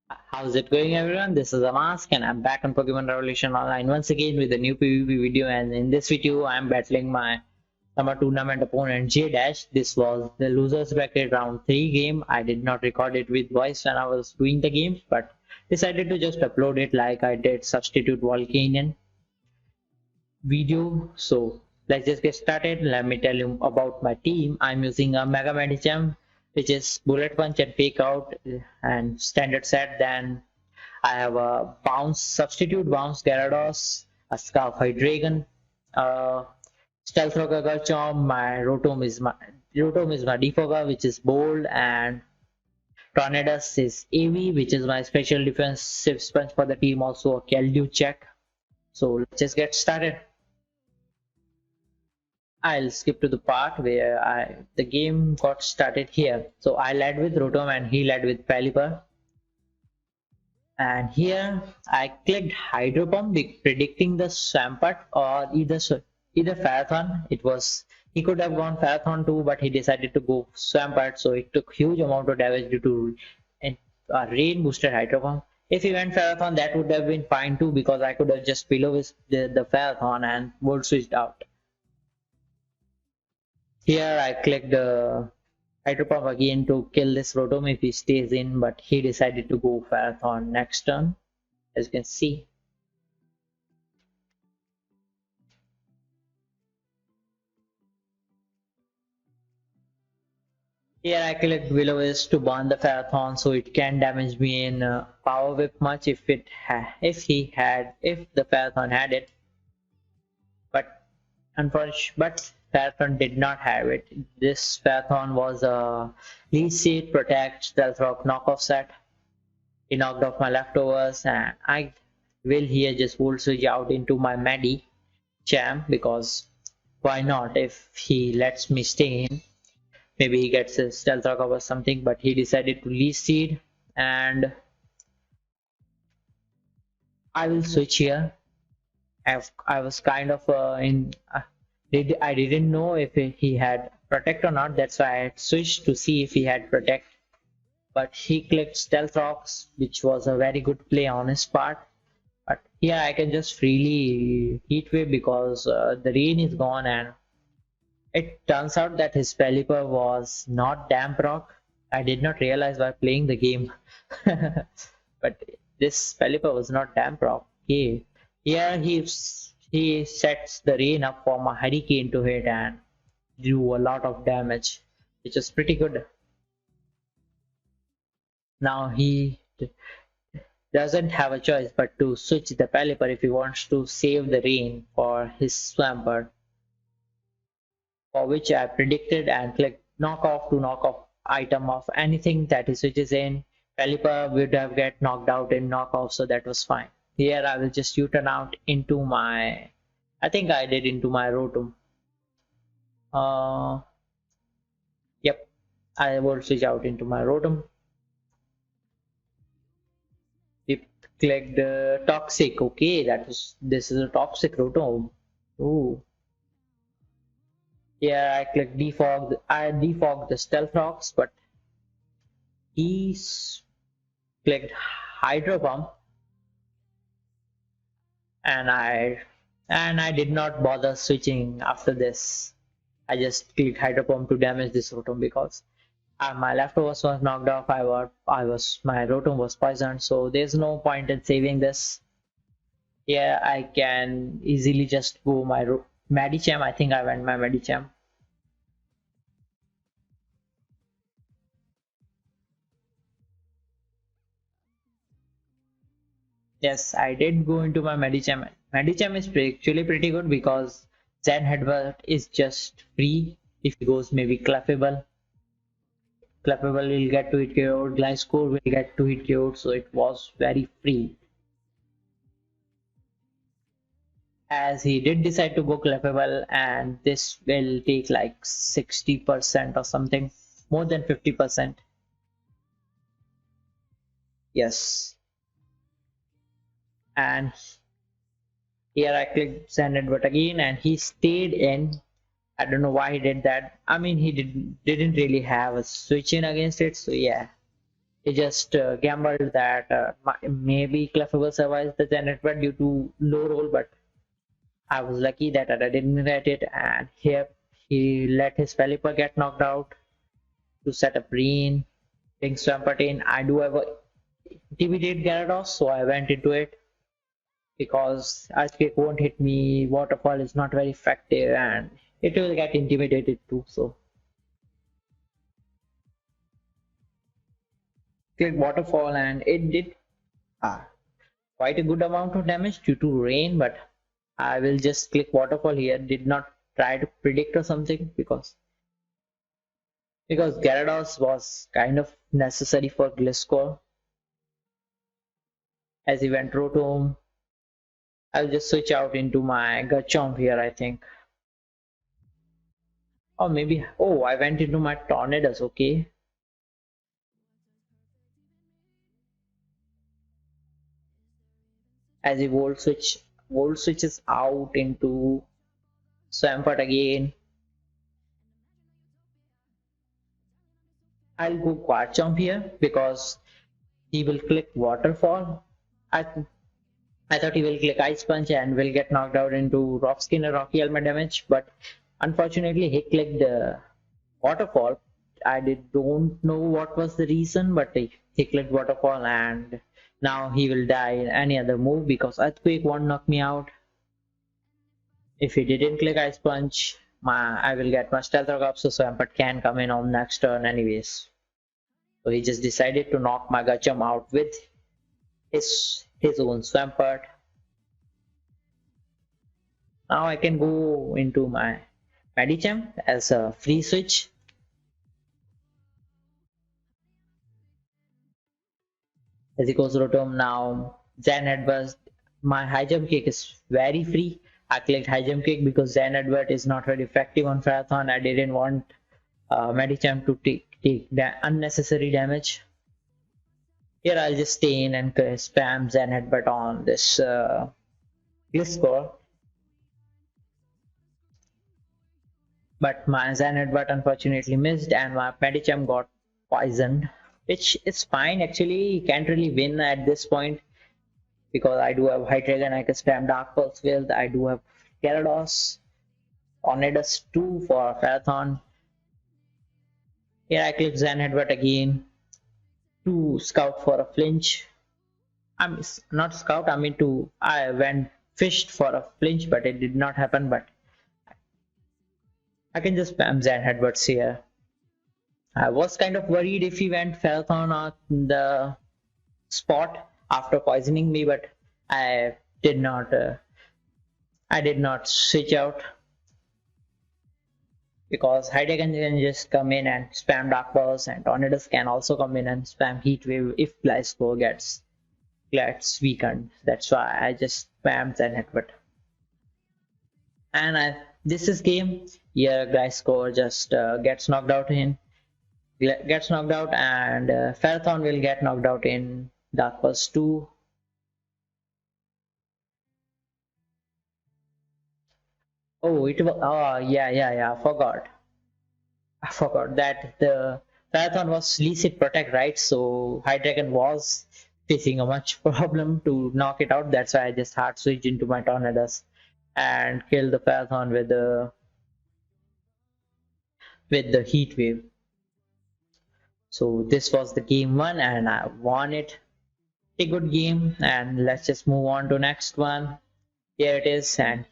How's it going, everyone? This is Amaske, and I'm back on Pokemon Revolution Online once again with a new PvP video. And in this video, I'm battling my summer tournament opponent J Dash. This was the losers bracket round 3 game. I did not record it with voice when I was doing the game, but decided to just upload it like I did Substitute Volcanion video. So let's just get started. Let me tell you about my team. I'm using a Mega Medicham, which is Bullet Punch and Fake Out and standard set. Then I have a bounce, substitute bounce Gyarados, a Scarf Hydreigon, Stealth Rock Garchomp. My Rotom is my Defoga, which is bold, and Tornadus is AV, which is my special defensive sponge for the team. Also a Keldeo check. So let's just get started. I'll skip to the part where the game got started here. So I led with Rotom and he led with Pelipper. And here I clicked Hydro Pump, predicting the Swampert or either Farathon. He could have gone Farathon too, but he decided to go Swampert, so it took huge amount of damage due to a rain boosted Hydro Pump. If he went Farathon, that would have been fine too, because I could have just below the Farathon and would switched out. Here I clicked Hydro Pump again to kill this Rotom if he stays in, but he decided to go Farathon next turn, as you can see. Here I clicked Will-O-Wisp to burn the Farathon so it can damage me in Power Whip much if the Farathon had it. But unfortunately, Farathon did not have it. This Farathon was a Leech Seed, Protect, Stealth Rock knockoff set. He knocked off my leftovers, and I will here just Volt Switch out into my Champ, because why not? If he lets me stay in, maybe he gets a Stealth Rock or something, but he decided to Leech Seed, and I will switch here. I was kind of I didn't know if he had Protect or not. That's why I switched to see if he had Protect. But he clicked Stealth Rocks, which was a very good play on his part. But here I can just freely Heat Wave because the rain is gone, and it turns out that his Pelipper was not Damp Rock. I did not realize while playing the game. But this Pelipper was not Damp Rock. Okay. Here he sets the rain up for my Hurricane to hit and do a lot of damage, which is pretty good. Now he doesn't have a choice but to switch the Pelipper if he wants to save the rain for his Swampert, for which I predicted and clicked knock off to knock off item of anything that he switches in. Pelipper would have get knocked out in knockoff, so that was fine. Here I will just U-turn out into my, I think I did into my Rotom. Yep, I will switch out into my Rotom. It clicked Toxic. Okay, this is a Toxic Rotom. Ooh. Yeah, I clicked Defog. I defogged the Stealth Rocks, but he clicked Hydro Pump, and I did not bother switching after this. I just clicked Hydro Pump to damage this Rotom because my leftovers was knocked off. My Rotom was poisoned, so there's no point in saving this. Yeah, I can easily just go my Medicham. I think I went my Medicham. Yes, I did go into my Medicham. Medicham is actually pretty good because Zen Headbutt is just free if he goes maybe Clefable. Clefable will get to hit KO, Gliscor will get to hit KO, so it was very free. As he did decide to go Clefable, and this will take like 60% or something, more than 50%. Yes. And here I clicked Zen Headbutt again, and he stayed in. I don't know why he did that. I mean, he didn't really have a switch in against it, so yeah, He just gambled that maybe Clefable survives the Janet but due to low roll, but I was lucky that I didn't get it, and here he let his Pelipper get knocked out to set up Reen, King Swampert in. I do have a intimidate Gyarados, so I went into it because Earthquake won't hit me, Waterfall is not very effective, and it will get intimidated too. So click Waterfall, and it did uh, quite a good amount of damage due to rain, but I will just click Waterfall here. Did not try to predict or something because Gyarados was kind of necessary for Gliscor as he went Rotom. I'll just switch out into my Garchomp here, I think. Or maybe, oh, I went into my Tornadus, okay. As he Volt switches out into Swampert again. I'll go Garchomp here because he will click Waterfall. I I thought he will click Ice Punch and will get knocked out into Rock Skin or Rocky Helmet damage, but unfortunately he clicked Waterfall. Don't know what was the reason, but he clicked Waterfall and now he will die in any other move because Earthquake won't knock me out. If he didn't click Ice Punch, I will get my Stealth Rock up, so Swampert can come in on next turn anyways. So he just decided to knock my Garchomp out with his own Swampert. Now I can go into my Medicham as a free switch. As he goes Rotom now, Zen Headbutt. My high jump kick is very free. I clicked high jump kick because Zen Headbutt is not very effective on Marathon. I didn't want Medicham to take unnecessary damage. Here I'll just stay in and spam Zen Headbutt on this Gliscor. But my Zen Headbutt unfortunately missed and my Medicham got poisoned, which is fine actually. You can't really win at this point because I do have High Dragon, I can spam Dark Pulse with, I do have Gyarados, Tornadus 2 for Marathon. Here I click Zen Headbutt again to scout for a flinch. I'm not scout, I went fished for a flinch, but it did not happen. But I can just spam Zen Headbutts here. I was kind of worried if he went Marathon on the spot after poisoning me, but I did not. I did not switch out because Heidegger can just come in and spam Dark Pulse, and Tornadus can also come in and spam Heat Wave if Gliscor gets weakened. That's why I just spammed Zen Headbutt. And this is game. Here Gliscor just gets knocked out, and Marathon will get knocked out in Dark Pulse 2. Oh, it was. Oh, yeah. I forgot that the Marathon was Lee Protect, right? So High Dragon was facing a much problem to knock it out. That's why I just hard switched into my Tornadus and killed the Marathon with the Heat Wave. So this was the game one, and I won it. A good game, and let's just move on to next one. Here it is, and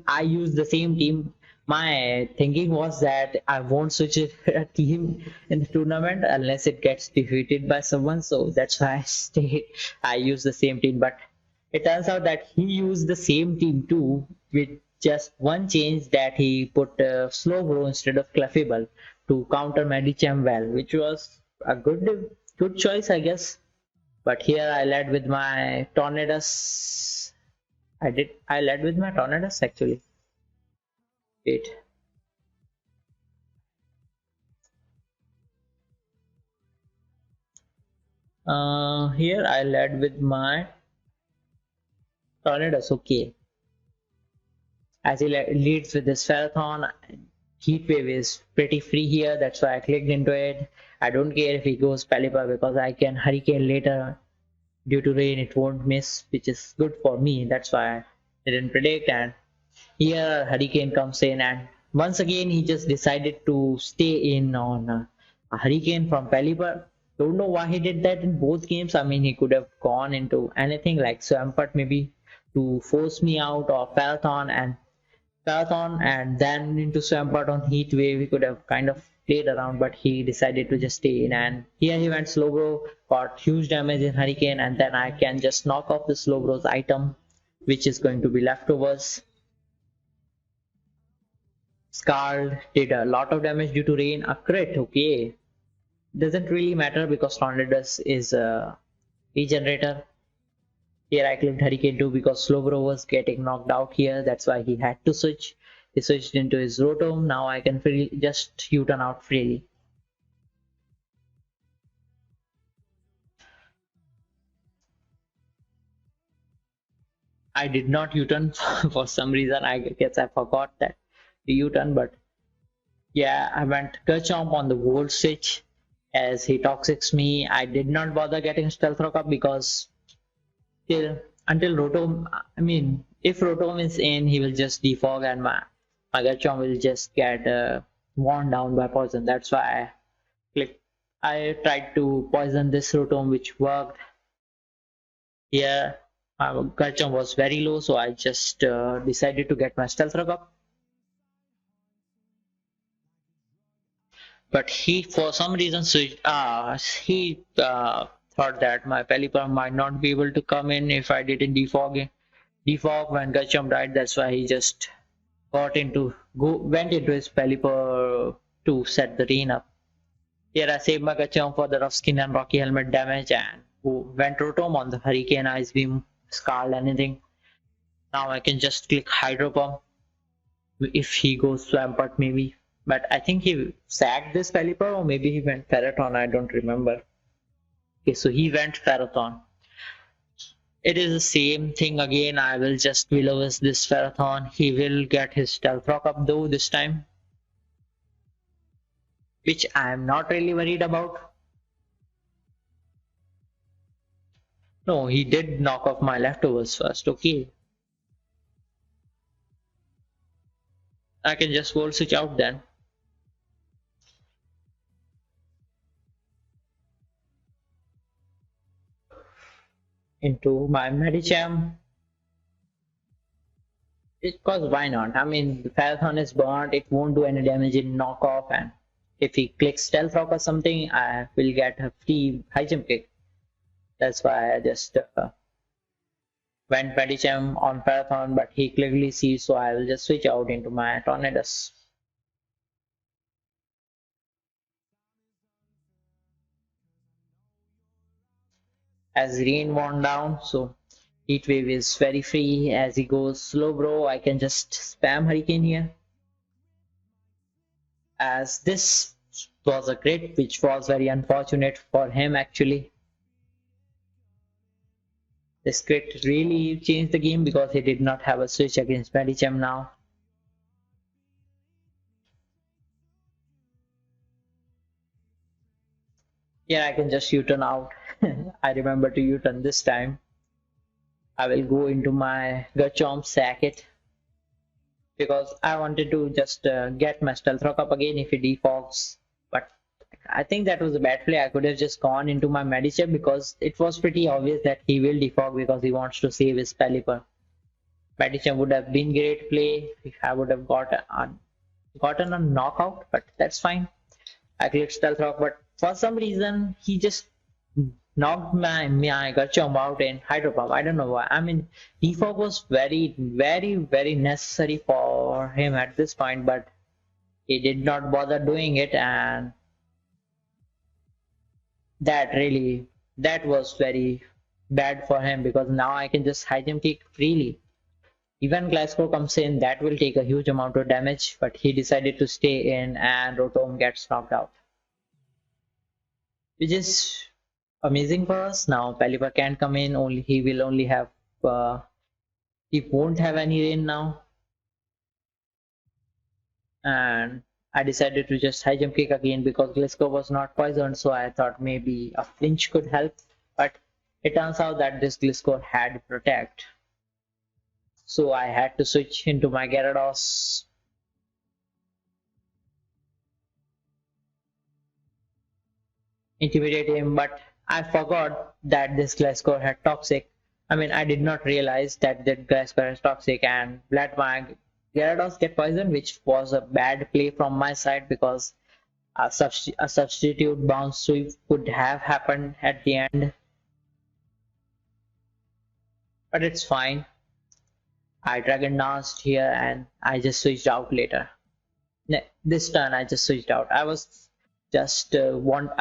I used the same team. My thinking was that I won't switch a team in the tournament unless it gets defeated by someone. So that's why I used the same team. But it turns out that he used the same team too, with just one change, that he put Slowbro instead of Clefable to counter Medicham well, which was a good choice, I guess. But here I led with my Tornadus. I led with my Tornadus actually. Wait. Here I led with my Tornadus, okay. As he leads with this Marathon, Heat Wave is pretty free here, that's why I clicked into it. I don't care if he goes Pelipper because I can Hurricane later. Due to rain, it won't miss, which is good for me. That's why I didn't predict. And here, Hurricane comes in, and once again, he just decided to stay in on a Hurricane from Pelipper. Don't know why he did that in both games. I mean, he could have gone into anything like Swampert maybe to force me out, or Marathon and then into Swampert on Heat Wave. He could have kind of played around, but he decided to just stay in. And here he went Slowbro, got huge damage in Hurricane, and then I can just knock off the Slowbro's item, which is going to be leftovers. Scarred did a lot of damage due to rain. A crit, okay. Doesn't really matter because Tornadus is a regenerator. Here I clicked Hurricane 2 because Slowbro was getting knocked out here. That's why he had to switch. He switched into his Rotom. Now I can just U-turn out freely. I did not U-turn for some reason. I guess I forgot that the U-turn, but yeah, I went Kerchomp on the Volt switch as he toxics me. I did not bother getting Stealth Rock up because until Rotom, I mean, if Rotom is in, he will just defog and my Garchomp will just get worn down by poison. That's why I tried to poison this Rotom, which worked. Here, my Garchomp was very low, so I just decided to get my Stealth Rock up. But he, for some reason, he thought that my Pelipper might not be able to come in if I didn't defog when Garchomp died. That's why he just went into his Pelipper to set the rain up. Here I saved my Garchomp for the rough skin and rocky helmet damage and who went Rotom on the Hurricane, Ice Beam, Scald, anything. Now I can just click Hydro Pump if he goes Swampert maybe. But I think he sacked this Pelipper or maybe he went Ferrothorn, I don't remember. Okay, so he went Ferrothorn. It is the same thing again. I will just Will-O-Wisp this Ferrothorn. He will get his Stealth Rock up though this time, which I am not really worried about. No, he did knock off my leftovers first. Okay, I can just Volt Switch out then. Into my Medicham. Because why not? I mean, the Parathon is burnt, it won't do any damage in knockoff, and if he clicks Stealth Rock or something, I will get a free high jump kick. That's why I just went Medicham on Parathon, but he clearly sees, so I will just switch out into my Tornadus. As rain worn down, so Heat Wave is very free. As he goes Slowbro, I can just spam Hurricane here. As this was a crit, which was very unfortunate for him actually. This crit really changed the game because he did not have a switch against Medicham now. Yeah, I can just U-turn out. I remember to U-turn this time. I will go into my Garchomp, sack it. Because I wanted to just get my Stealth Rock up again if he defogs. But I think that was a bad play. I could have just gone into my Medicham because it was pretty obvious that he will defog because he wants to save his Pelipper. Medicham would have been great play if I would have gotten a knockout, but that's fine. I clicked Stealth Rock, but for some reason he just knocked my Garchomp out in Hydro Pump. I don't know why. I mean, defog was very necessary for him at this point, but he did not bother doing it, and that was very bad for him because now I can just high jump kick freely. Even Glasgow comes in, that will take a huge amount of damage, but he decided to stay in and Rotom gets knocked out. Which is amazing for us. Now Pelipper can't come in, he will only have he won't have any rain now. And I decided to just high jump kick again because Glisco was not poisoned, so I thought maybe a flinch could help. But it turns out that this Glisco had protect. So I had to switch into my Gyarados. Intimidate him, but I forgot that this Gliscor had toxic. I mean, I did not realize that Gliscor is toxic and let my Gyarados get poisoned, which was a bad play from my side because a substitute bounce sweep could have happened at the end, but it's fine. I Dragon Danced here and I just switched out later. This turn I just switched out. I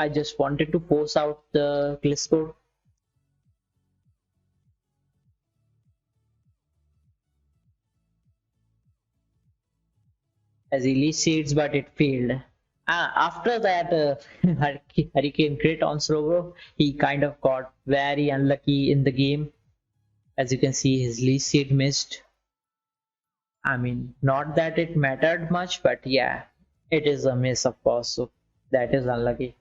just wanted to force out the Gliscor. As he least seeds, but it failed. After that Hurricane crit on Slowbro, he kind of got very unlucky in the game. As you can see, his least seed missed. I mean, not that it mattered much, but yeah, it is a miss, of course, so that is unlucky.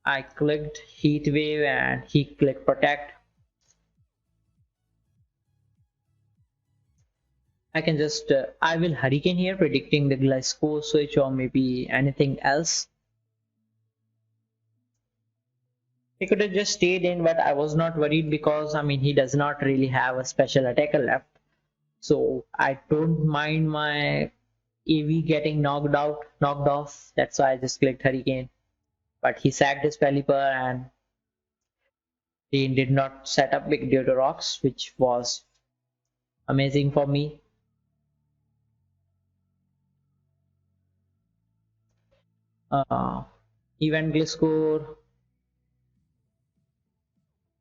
I clicked Heat Wave and he clicked Protect. I will Hurricane here, predicting the Glisco switch or maybe anything else. He could have just stayed in, but I was not worried because, I mean, he does not really have a special attacker left. So I don't mind my AV getting knocked off. That's why I just clicked Hurricane. But he sacked his Pelipper and he did not set up Big Deodo Rocks, which was amazing for me. Event Gliscor,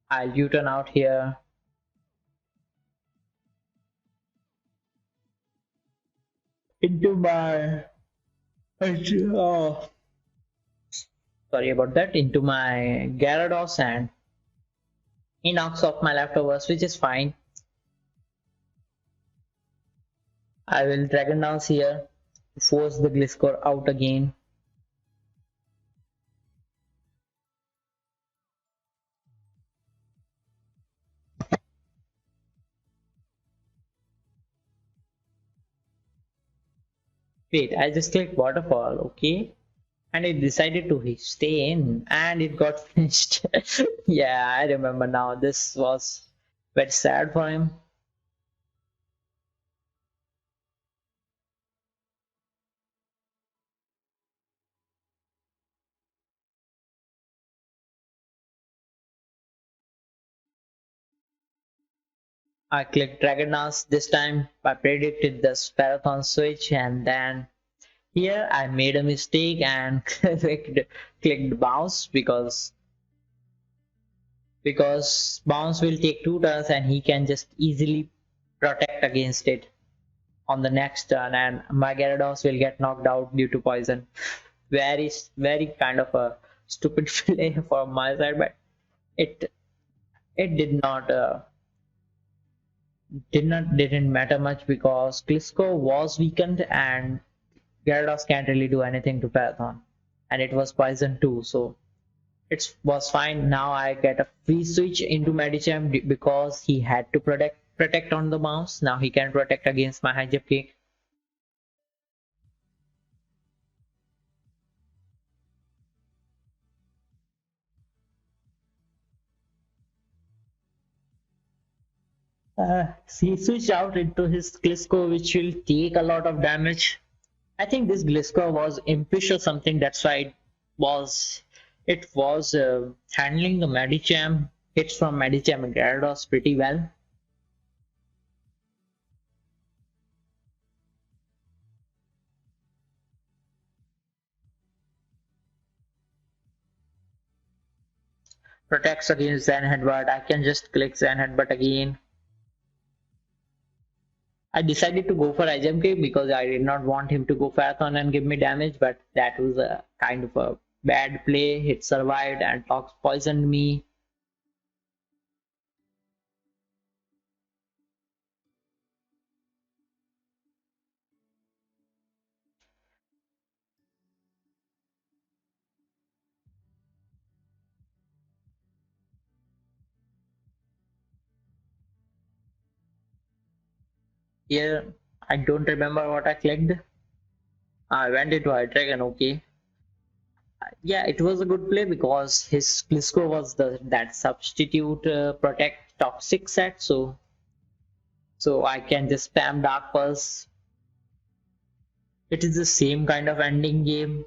I'll U-turn out here. Into my sorry about that, into my Gyarados and he knocks off my leftovers, which is fine. I will Dragon Dance here to force the Gliscor out again. Wait, I just clicked Waterfall, okay? And it decided to stay in and it got finished. Yeah, I remember now. This was very sad for him. I clicked Dragon Dance this time. I predicted the Sparathon switch and then here I made a mistake and clicked bounce because bounce will take 2 turns and he can just easily protect against it on the next turn and my Gyarados will get knocked out due to poison. Very kind of a stupid play from my side, but it it didn't matter much because Glisco was weakened and Gyarados can't really do anything to Parathon, and it was poison too, so it was fine. Now I get a free switch into Medicham because he had to protect on the mouse. Now he can protect against my high jump kick. He switched out into his Glisco, which will take a lot of damage. I think this Glisco was impish or something. That's why it was handling the Medicham hits from Medicham and Gyarados pretty well. Protects against Zen Headbutt. I can just click Zen Headbutt again. I decided to go for IJMK because I did not want him to go Phaethon and give me damage, but that was a kind of a bad play. It survived and Tox poisoned me. Here, I don't remember what I clicked. I went into High Dragon, okay. Yeah, it was a good play because his Glisco was the that substitute protect toxic set, so I can just spam Dark Pulse. It is the same kind of ending game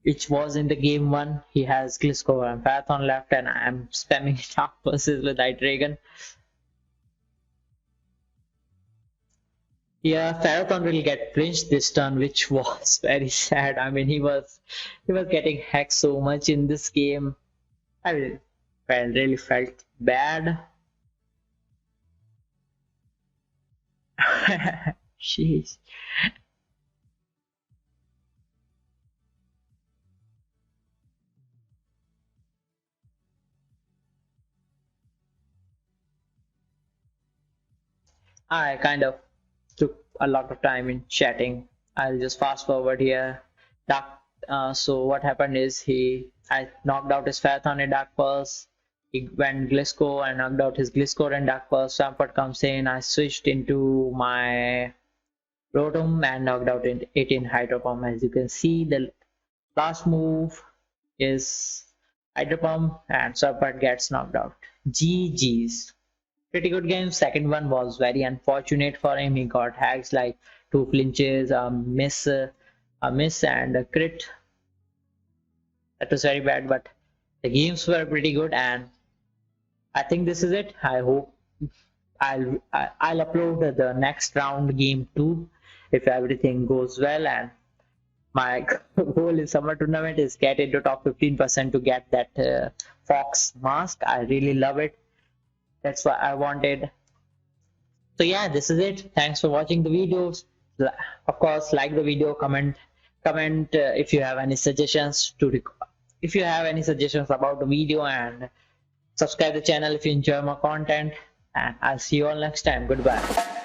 which was in the game one. He has Glisco and Phaethon left, and I'm spamming Dark Pulses with Dragon. Yeah, Phaethon will get flinched this turn, which was very sad. I mean, he was getting hacked so much in this game. I really felt bad. Sheesh. I kind of took a lot of time in chatting. I'll just fast forward here. Dark. So what happened is I knocked out his Phaethon and Dark Pulse. He went Glisco and knocked out his Gliscor and Dark Pulse. Swampert comes in. I switched into my Rotom and knocked out it in Hydro Pump. As you can see, the last move is Hydro Pump and Swampert gets knocked out. GG's. Pretty good game. Second one was very unfortunate for him. He got hacks like two flinches, a miss, and a crit. That was very bad, but the games were pretty good, and I think this is it. I hope I'll upload the next round game two if everything goes well, and my goal in summer tournament is get into top 15% to get that Fox mask. I really love it. That's why I wanted. So yeah, this is it. Thanks for watching the videos. Of course, like the video, comment if you have any suggestions if you have any suggestions about the video, and subscribe the channel if you enjoy my content. And I'll see you all next time. Goodbye.